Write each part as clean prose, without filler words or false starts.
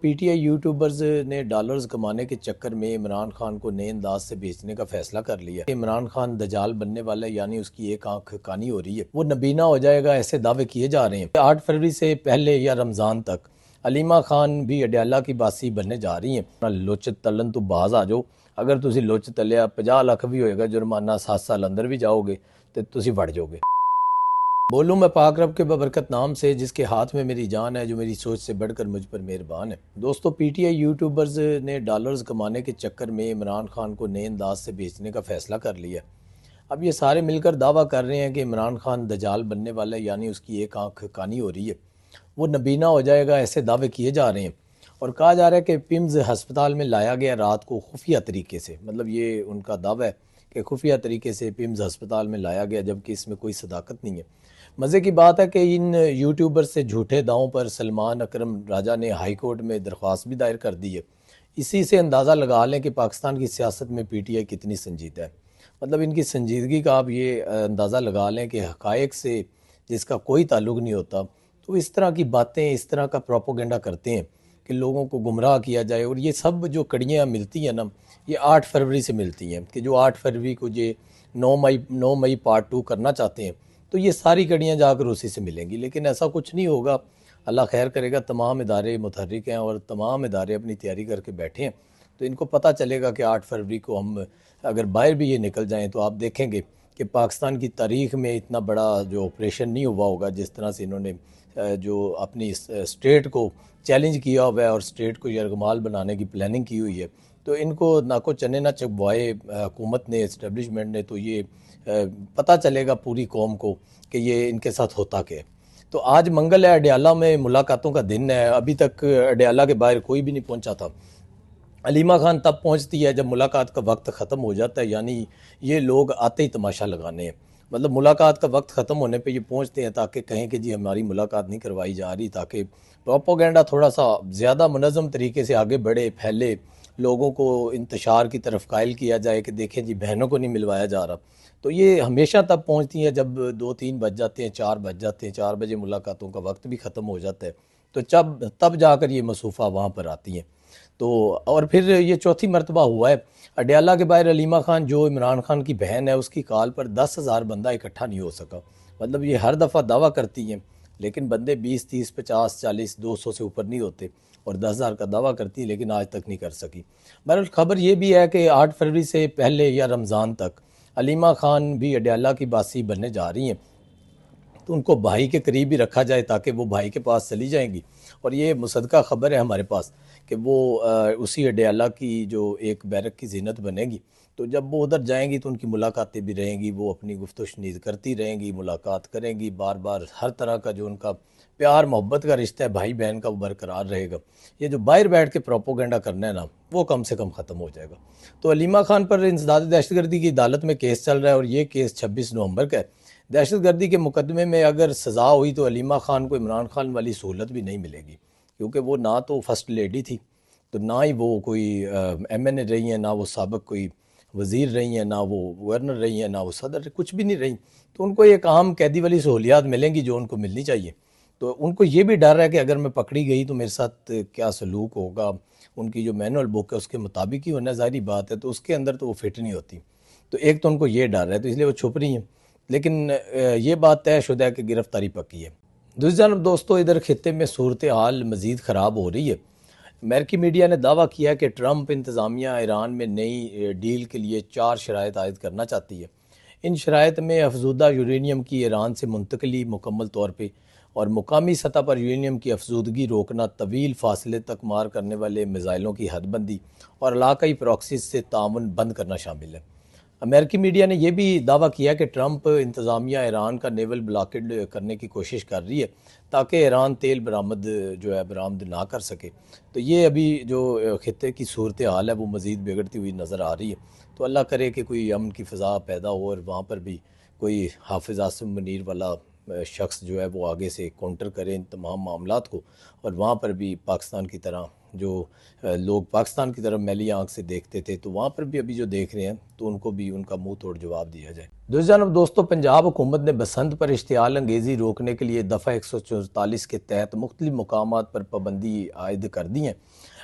PTI YouTubers ने dollars कमाने के चक्कर में इमरान खान को नए अंदाज से बेचने का फैसला कर लिया। इमरान खान दजाल बनने वाला है, यानी उसकी एक आंख कानी हो रही है, वो नबीना हो जाएगा, ऐसे दावे किए जा रहे हैं। 8 फरवरी से पहले या रमज़ान तक अलीमा खान भी अडयाला की बासी बनने जा रही हैं। लोच तलन तो बाज आ जाओ, अगर तुसी लोच तलिया 50 लाख भी होएगा जुर्माना, 7 साल अंदर भी जाओगे तो तुसी बढ़ जाओगे। बोलूँ मैं पाक रब के बबरकत नाम से जिसके हाथ में मेरी जान है, जो मेरी सोच से बढ़कर मुझ पर मेहरबान है। दोस्तों, पीटीआई यूट्यूबर्स ने डॉलर्स कमाने के चक्कर में इमरान खान को नए अंदाज से बेचने का फैसला कर लिया। अब ये सारे मिलकर दावा कर रहे हैं कि इमरान खान दजाल बनने वाला है, यानी उसकी एक आंख कानी हो रही है, वो नबीना हो जाएगा, ऐसे दावे किए जा रहे हैं। और कहा जा रहा है कि पिम्स हस्पताल में लाया गया रात को खुफिया तरीके से, मतलब ये उनका दावा है कि खुफिया तरीके से पिम्स हस्पताल में लाया गया, जबकि इसमें कोई सदाकत नहीं है। मज़े की बात है कि इन यूट्यूबर से झूठे दावों पर सलमान अकरम राजा ने हाई कोर्ट में दरख्वास्त भी दायर कर दी है। इसी से अंदाज़ा लगा लें कि पाकिस्तान की सियासत में पीटीआई कितनी संजीदा है। मतलब इनकी संजीदगी का आप ये अंदाज़ा लगा लें कि हक़ाइक़ से जिसका कोई ताल्लुक़ नहीं होता, तो इस तरह की बातें, इस तरह का प्रोपोगेंडा करते हैं कि लोगों को गुमराह किया जाए। और ये सब जो कड़ियाँ मिलती हैं ना, ये 8 फरवरी से मिलती हैं कि जो 8 फरवरी को ये 9 मई पार्ट 2 करना चाहते हैं, तो ये सारी कड़ियाँ जाकर उसी से मिलेंगी। लेकिन ऐसा कुछ नहीं होगा, अल्लाह खैर करेगा। तमाम इदारे मुतहर्रिक हैं और तमाम इदारे अपनी तैयारी करके बैठे हैं, तो इनको पता चलेगा कि 8 फरवरी को हम अगर बाहर भी ये निकल जाएँ तो आप देखेंगे कि पाकिस्तान की तारीख़ में इतना बड़ा जो ऑपरेशन नहीं हुआ होगा, जिस तरह से इन्होंने जो अपनी स्टेट को चैलेंज किया हुआ है और स्टेट को यरगमाल बनाने की प्लानिंग की हुई है। तो इनको ना को चने ना चबवाए हुकूमत ने, इस्टेब्लिशमेंट ने, तो ये पता चलेगा पूरी कौम को कि ये इनके साथ होता क्या है। तो आज मंगल है, अडयाला में मुलाकातों का दिन है। अभी तक अडयाला के बाहर कोई भी नहीं पहुंचा था। अलीमा खान तब पहुंचती है जब मुलाकात का वक्त ख़त्म हो जाता है, यानी ये लोग आते ही तमाशा लगाने हैं। मतलब मुलाकात का वक्त ख़त्म होने पे ये पहुंचते हैं ताकि कहें कि जी हमारी मुलाकात नहीं करवाई जा रही, ताकि प्रोपोगेंडा थोड़ा सा ज़्यादा मुनज़्ज़म तरीके से आगे बढ़े, फैले, लोगों को इंतशार की तरफ कायल किया जाए कि देखें जी बहनों को नहीं मिलवाया जा रहा। तो ये हमेशा तब पहुंचती हैं जब 2-3 बज जाते हैं, 4 बज जाते हैं, 4 बजे मुलाकातों का वक्त भी ख़त्म हो जाता है, तो तब जाकर ये मसूफ़ा वहाँ पर आती हैं। तो और फिर ये चौथी मरतबा हुआ है अडयाला के बाहर। अलीमा खान जो इमरान खान की बहन है, उसकी कॉल पर 10,000 बंदा इकट्ठा नहीं हो सका। मतलब ये हर दफ़ा दावा करती हैं, लेकिन बंदे 20, 30, 50, 40, 200 से ऊपर नहीं होते, और 10,000 का दावा करती है, लेकिन आज तक नहीं कर सकी। बहरहाल खबर ये भी है कि 8 फरवरी से पहले या रमज़ान तक अलीमा खान भी अडयाला की बासी बनने जा रही हैं, तो उनको भाई के करीब ही रखा जाए ताकि वो भाई के पास चली जाएंगी। और ये मुसद्दका ख़बर है हमारे पास कि वो उसी अडयाला की जो एक बैरक की ज़ीनत बनेगी, तो जब वो उधर जाएंगी तो उनकी मुलाकातें भी रहेंगी, वो अपनी गुफ्तगू करती रहेंगी, मुलाकात करेंगी बार बार। हर तरह का जो उनका प्यार मोहब्बत का रिश्ता है भाई बहन का, वो बरकरार रहेगा। ये जो बाहर बैठ के प्रोपोगेंडा करना है ना, वो कम से कम ख़त्म हो जाएगा। तो अलीमा खान पर इंसदाद दहशतगर्दी की अदालत में केस चल रहा है, और ये केस 26 नवंबर का है। दहशतगर्दी के मुकदमे में अगर सज़ा हुई तो अलीमा खान को इमरान खान वाली सहूलत भी नहीं मिलेगी, क्योंकि वो ना तो फर्स्ट लेडी थी, तो ना ही वो कोई MNA रही हैं, ना वो साबिक कोई वज़ीर रही हैं, ना वो गवर्नर रही हैं, ना वो सदर, कुछ भी नहीं रही। तो उनको एक आम कैदी वाली सहूलियात मिलेंगी जो उनको मिलनी चाहिए। तो उनको ये भी डर है कि अगर मैं पकड़ी गई तो मेरे साथ क्या सलूक होगा। उनकी जो मैनुअल बुक है उसके मुताबिक ही होना ज़ाहिरी बात है, तो उसके अंदर तो वो फिट नहीं होती। तो एक तो उनको ये डर है, तो इसलिए वो छुप रही हैं। लेकिन ये बात तयशुदा है कि गिरफ्तारी पक्की है। दूसरी जानब दोस्तों, इधर खित्ते में सूरत हाल मज़ीद ख़राब हो रही है। अमेरिकी मीडिया ने दावा किया कि ट्रंप इंतज़ामिया ईरान में नई डील के लिए 4 शराइत आयद करना चाहती है। इन शराइत में अफजूदा यूरेनियम की ईरान से मुंतकली मुकम्मल तौर पर, और मुकामी सतह पर यूरेनियम की अफजूदगी रोकना, तवील फासले तक मार करने वाले मिज़ाइलों की हदबंदी और इलाकाई प्रॉक्सीज से ताउन बंद करना शामिल है। अमेरिकी मीडिया ने यह भी दावा किया कि ट्रंप इंतज़ामिया ईरान का नेवल ब्लॉकेड करने की कोशिश कर रही है ताकि ईरान तेल बरामद ना कर सके। तो ये अभी जो खित्ते की सूरत हाल है वो मज़ीद बिगड़ती हुई नज़र आ रही है। तो अल्लाह करे कि कोई अमन की फ़ज़ा पैदा हो और वहाँ पर भी कोई हाफिज़ आसिम मुनीर वाला शख्स जो है वो आगे से काउंटर करे इन तमाम मामलात को, और वहाँ पर भी पाकिस्तान की तरह जो लोग पाकिस्तान की तरफ मैली आंख से देखते थे, तो वहाँ पर भी अभी जो देख रहे हैं तो उनको भी उनका मुंह तोड़ जवाब दिया जाए। दूसरी जानब दोस्तों, पंजाब हुकूमत ने बसंत पर इश्तियाल अंगेज़ी रोकने के लिए दफ़ा 144 के तहत मुख्तलिफ मकामात पर पाबंदी आयद कर दी है।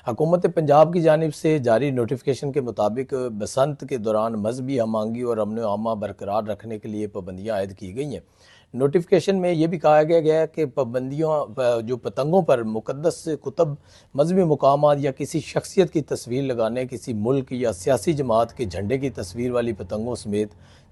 हुकूमत पंजाब की जानिब से जारी नोटिफिकेशन के मुताबिक बसंत के दौरान मजहबी हम आहंगी और अमन आमा बरकरार रखने के लिए पाबंदियाँ आयद की गई हैं। नोटिफिकेशन में ये भी कहा गया है कि पाबंदियों जो पतंगों पर मुक़द्दस कुतब, मजहबी मकामात या किसी शख्सियत की तस्वीर लगाने, किसी मुल्क या सियासी जमात के झंडे की तस्वीर वाली पतंगों समेत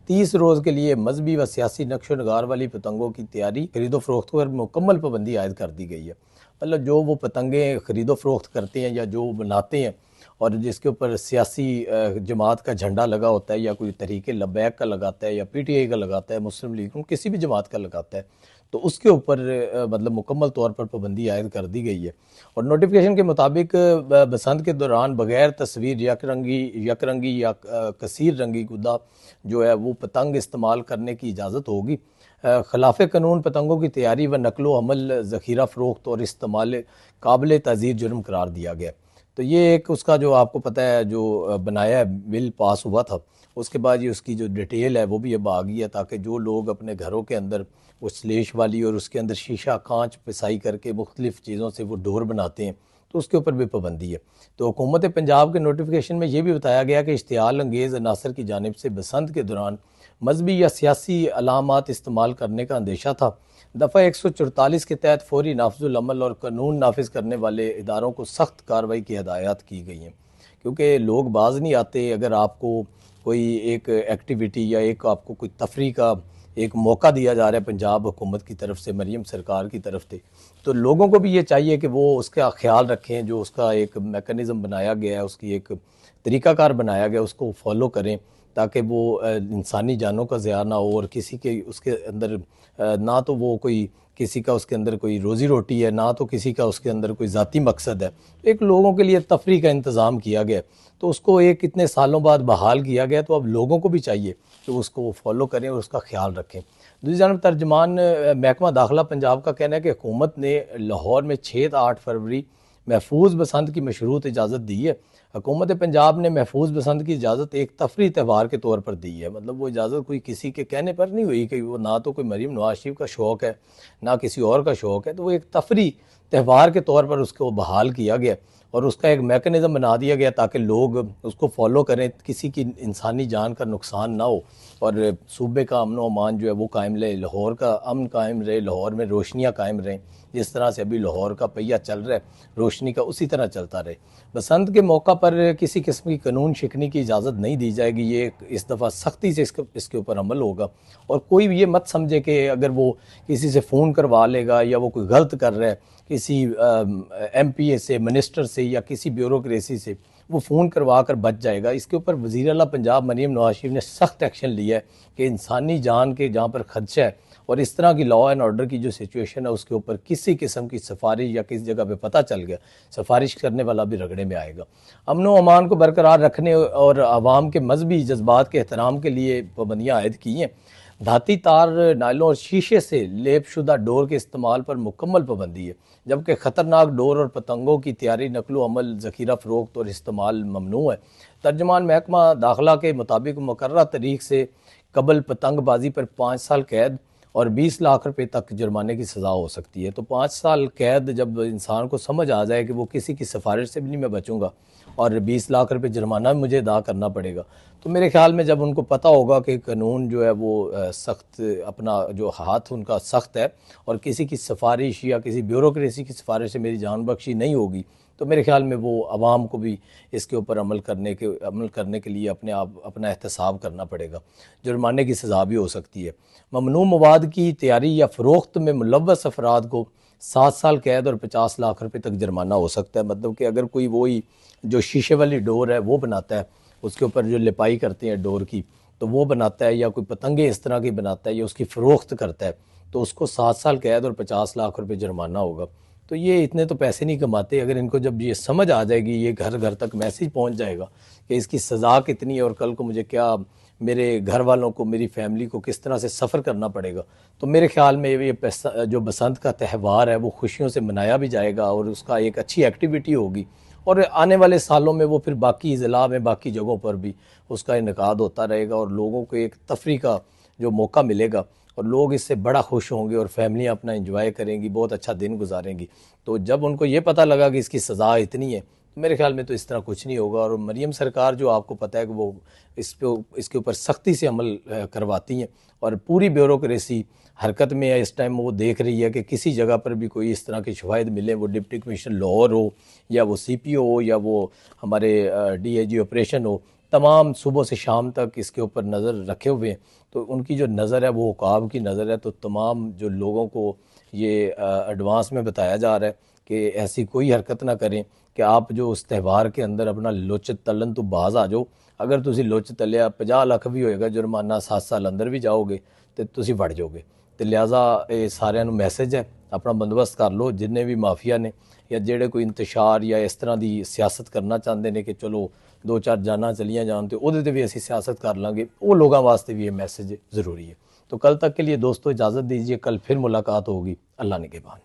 30 रोज़ के लिए मजहबी व सियासी नक्शो नगार वाली पतंगों की तैयारी, खरीदो फरोख्त पर मुकम्मल पाबंदी आयद कर दी गई है। मतलब जो वो पतंगें खरीदो फरोख्त करते हैं या जो बनाते हैं और जिसके ऊपर सियासी जमात का झंडा लगा होता है या कोई तहरीक लबैक का लगाता है या PTI का लगाता है, मुस्लिम लीग, किसी भी जमात का लगाता है, तो उसके ऊपर मतलब मुकम्मल तौर पर पाबंदी आयद कर दी गई है। और नोटिफिकेशन के मुताबिक बसंत के दौरान बगैर तस्वीर यकरंगी या कसीर रंगी गुदा जो है वो पतंग इस्तेमाल करने की इजाज़त होगी। खिलाफ कानून पतंगों की तैयारी व नकलो अमल, ज़ख़ीरा फ़रोख्त और इस्तेमाल काबिल ताज़ीर जुर्म करार दिया गया। तो ये एक उसका जो आपको पता है जो बनाया है, बिल पास हुआ था, उसके बाद ये उसकी जो डिटेल है वो भी अब आ गई है, ताकि जो लोग अपने घरों के अंदर वो स्लेश वाली और उसके अंदर शीशा कांच पिसाई करके मुख्तलिफ़ चीज़ों से वो डोर बनाते हैं, तो उसके ऊपर भी पाबंदी है। तो हुकूमत पंजाब के नोटिफिकेशन में ये भी बताया गया कि इश्तियाल अंगेज़ अनासर की जानिब से बसंत के दौरान मजहबी या सियासी अलामात इस्तेमाल करने का अंदेशा था। दफ़ा 144 के तहत फौरी नाफिजुल अमल और कानून नाफिज करने वाले इदारों को सख्त कार्रवाई की हिदायत की गई हैं, क्योंकि लोग बाज नहीं आते। अगर आपको कोई एक एक्टिविटी या एक आपको कोई तफरी का एक मौका दिया जा रहा है पंजाब हुकूमत की तरफ से, मरीम सरकार की तरफ से, तो लोगों को भी ये चाहिए कि वो उसका ख्याल रखें, जो उसका एक मेकनिज़म बनाया गया है, उसकी एक तरीक़ाकार बनाया गया, उसको फॉलो करें, ताकि वो इंसानी जानों का ज़िया ना हो और किसी के उसके अंदर ना तो वो कोई किसी का उसके अंदर कोई रोज़ी रोटी है, ना तो किसी का उसके अंदर कोई ज़ाती मकसद है। एक लोगों के लिए तफरी का इंतज़ाम किया गया, तो उसको एक इतने सालों बाद बहाल किया गया, तो अब लोगों को भी चाहिए कि उसको वो फॉलो करें और उसका ख्याल रखें। दूसरी जानब तर्जमान महकमा दाखिला पंजाब का कहना है कि हुकूमत ने लाहौर में 6-8 फरवरी महफूज बसंत की मशरूत इजाज़त दी है। हुकूमत पंजाब ने महफूज बसंत की इजाज़त एक तफरी त्यौहार के तौर पर दी है। मतलब वो इजाज़त कोई किसी के कहने पर नहीं हुई कि वो ना तो कोई मरीम नवाज शरीफ का शौक़ है, ना किसी और का शौक़ है, तो वो एक तफरी त्यौहार के तौर पर उसको बहाल किया गया और उसका एक मेकनिज़म बना दिया गया ताकि लोग उसको फॉलो करें, किसी की इंसानी जान का नुकसान ना हो और सूबे का अमन व अमान जो है वो कायम रहे, लाहौर का अमन कायम रहे, लाहौर में रोशनियाँ कायम रहें। जिस तरह से अभी लाहौर का पहिया चल रहा है रोशनी का, उसी तरह चलता रहे। बसंत के मौका पर किसी किस्म की कानून शिकनी की इजाज़त नहीं दी जाएगी। ये इस दफ़ा सख्ती से इसके ऊपर अमल होगा और कोई भी ये मत समझे कि अगर वो किसी से फ़ोन करवा लेगा या वो कोई गलत कर रहा है किसी MPA से, मिनिस्टर से या किसी ब्यूरोक्रेसी से, वो फ़ोन करवा कर बच जाएगा। इसके ऊपर वज़ीर आला पंजाब मरीम नवाज शरीफ ने सख्त एक्शन लिया है कि इंसानी जान के जहाँ पर खदशा है और इस तरह की लॉ एंड ऑर्डर की जो सिचुएशन है उसके ऊपर किसी किस्म की सिफारिश या किसी जगह पे पता चल गया, सिफारिश करने वाला भी रगड़े में आएगा। अमन व अमान को बरकरार रखने और आवाम के मजहबी जज्बात के एहतराम के लिए पाबंदियाँ आयद की हैं। धाती तार, नायलों और शीशे से लेपशुदा डोर के इस्तेमाल पर मुकम्मल पाबंदी है, जबकि ख़तरनाक डोर और पतंगों की तैयारी, नकलो अमल, ज़ख़ीरा फ़रोख्त और इस्तेमाल ममनू है। तर्जमान महकमा दाखिला के मुताबिक मुकर्रर तारीख से कबल पतंगबाजी पर 5 साल कैद और 20 लाख रुपए तक जुर्माने की सज़ा हो सकती है। तो 5 साल कैद जब इंसान को समझ आ जाए कि वो किसी की सिफारिश से भी नहीं मैं बचूंगा और 20 लाख रुपए जुर्माना मुझे अदा करना पड़ेगा, तो मेरे ख्याल में जब उनको पता होगा कि कानून जो है वो सख्त, अपना जो हाथ उनका सख्त है और किसी की सिफारिश या किसी ब्यूरोक्रेसी की सिफारिश से मेरी जान बख्शी नहीं होगी, तो मेरे ख्याल में वो आवाम को भी इसके ऊपर अमल करने के लिए अपना एहतसाब करना पड़ेगा। जुर्माने की सज़ा भी हो सकती है। ममनू मवाद की तैयारी या फ़रोख्त में मुलव्वस अफराद को 7 साल कैद और 50 लाख रुपए तक जुर्माना हो सकता है। मतलब कि अगर कोई वही जो शीशे वाली डोर है वो बनाता है, उसके ऊपर जो लिपाई करते हैं डोर की, तो वो बनाता है, या कोई पतंगे इस तरह की बनाता है या उसकी फ़रोख्त करता है, तो उसको 7 साल कैद और 50 लाख रुपए जुर्माना होगा। तो ये इतने तो पैसे नहीं कमाते। अगर इनको जब ये समझ आ जाएगी, ये घर घर तक मैसेज पहुंच जाएगा कि इसकी सज़ा कितनी है और कल को मुझे क्या, मेरे घर वालों को, मेरी फैमिली को किस तरह से सफ़र करना पड़ेगा, तो मेरे ख्याल में ये जो बसंत का त्यौहार है वो खुशियों से मनाया भी जाएगा और उसका एक अच्छी एक्टिविटी होगी और आने वाले सालों में वो फिर बाकी ज़िला में बाकी जगहों पर भी उसका इनेकाद होता रहेगा और लोगों को एक तफरी का जो मौका मिलेगा और लोग इससे बड़ा खुश होंगे और फैमिलियाँ अपना इंजॉय करेंगी, बहुत अच्छा दिन गुजारेंगी। तो जब उनको ये पता लगा कि इसकी सज़ा इतनी है, तो मेरे ख्याल में तो इस तरह कुछ नहीं होगा। और मरीम सरकार जो आपको पता है कि वो इसके ऊपर सख्ती से अमल करवाती हैं और पूरी ब्यूरोक्रेसी हरकत में है। इस टाइम वो देख रही है कि किसी जगह पर भी कोई इस तरह की शवाहिद मिले, वो डिप्टी कमिश्नर लाहौर हो या वो CPO हो या वो हमारे DIG ऑपरेशन हो, तमाम सुबह से शाम तक इसके ऊपर नज़र रखे हुए हैं। तो उनकी जो नज़र है वो हुकाम की नज़र है। तो तमाम जो लोगों को ये एडवांस में बताया जा रहा है कि ऐसी कोई हरकत ना करें कि आप जो उस त्यौहार के अंदर अपना लुच तलन तो बाज आ जाओ। अगर तुसी लुच तलिया 50 ਲੱਖ भी होएगा जुर्माना, 7 साल अंदर भी जाओगे तो तुसी वड़ जाओगे। तो लिहाजा ये साਰਿਆਂ ਨੂੰ मैसेज है, अपना बंदोबस्त कर लो। जिन्ने भी माफिया ने या जेड़े कोई इंतशार या इस तरह की सियासत करना चाहते हैं कि चलो 2-4 जाना चलियाँ जान तो वो भी असी सियासत कर लाँगे, वो लोगों वास्ते भी ये मैसेज ज़रूरी है। तो कल तक के लिए दोस्तों इजाज़त दीजिए, कल फिर मुलाकात होगी। अल्लाह निगहबान।